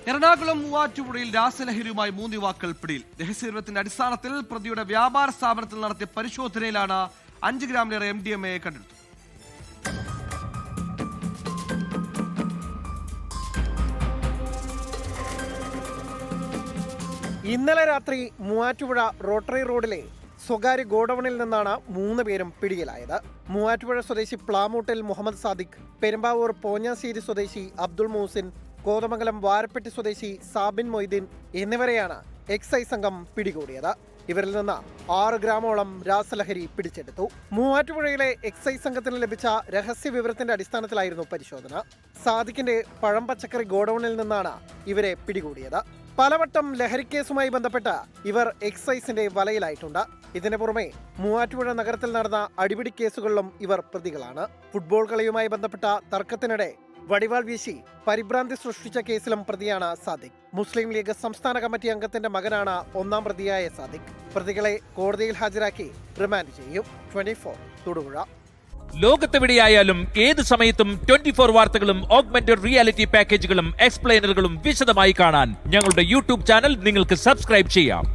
എറണാകുളം മൂവാറ്റുപുഴയിൽ രാസലഹരിയുമായി 3 യുവാക്കൾ പിടിയിൽ. രഹസ്യവിവരത്തിന്റെ അടിസ്ഥാനത്തിൽ പ്രതിയുടെ വ്യാപാര സ്ഥാപനത്തിൽ നടത്തിയ പരിശോധനയിലാണ് 5 ഗ്രാമിലേറെ MDMA കണ്ടെടുത്തത്. ഇന്നലെ രാത്രി മൂവാറ്റുപുഴ റോട്ടറി റോഡിലെ സ്വകാര്യ ഗോഡൌണിൽ നിന്നാണ് 3 പേരും പിടിയിലായത്. മൂവാറ്റുപുഴ സ്വദേശി പ്ലാമൂട്ടിൽ മുഹമ്മദ് സാദിഖ്, പെരുമ്പാവൂർ പോഞ്ഞാശ്ശേരി സ്വദേശി അബ്ദുൾ മൂസിൻ, കോതമംഗലം വാരപ്പെട്ടി സ്വദേശി സാബിൻ മൊയ്തീൻ എന്നിവരെയാണ് എക്സൈസ് സംഘം പിടികൂടിയത്. ഇവരിൽ നിന്ന് 6 ഗ്രാമോളം രാസലഹരി പിടിച്ചെടുത്തു. മൂവാറ്റുപുഴയിലെ എക്സൈസ് സംഘത്തിന് ലഭിച്ച രഹസ്യ വിവരത്തിന്റെ അടിസ്ഥാനത്തിലായിരുന്നു പരിശോധന. സാദിഖിന്റെ പഴം പച്ചക്കറി ഗോഡൌണിൽ നിന്നാണ് ഇവരെ പിടികൂടിയത്. പലവട്ടം ലഹരിക്കേസുമായി ബന്ധപ്പെട്ട് ഇവർ എക്സൈസിന്റെ വലയിലായിട്ടുണ്ട്. ഇതിനു പുറമെ മൂവാറ്റുപുഴ നഗരത്തിൽ നടന്ന അടിപിടി കേസുകളിലും ഇവർ പ്രതികളാണ്. ഫുട്ബോൾ കളിയുമായി ബന്ധപ്പെട്ട തർക്കത്തിനിടെ വടിവാൾ വീശി പരിഭ്രാന്തി സൃഷ്ടിച്ച കേസിലും പ്രതിയാണ് സാദിഖ്. മുസ്ലിം ലീഗ് സംസ്ഥാന കമ്മിറ്റി അംഗത്തിന്റെ മകനാണ് 1ാം പ്രതിയായ സാദിഖ്. പ്രതികളെ കോടതിയിൽ ഹാജരാക്കി റിമാൻഡ് ചെയ്യും. 24 തൊടുപുഴ. ലോകത്തെവിടെയായാലും ഏത് സമയത്തും 24 വാർത്തകളും ഓഗ്മെന്റഡ് റിയാലിറ്റി പാക്കേജുകളും എക്സ്പ്ലെയിനറുകളും വിശദമായി കാണാൻ ഞങ്ങളുടെ യൂട്യൂബ് ചാനൽ നിങ്ങൾക്ക് സബ്സ്ക്രൈബ് ചെയ്യാം.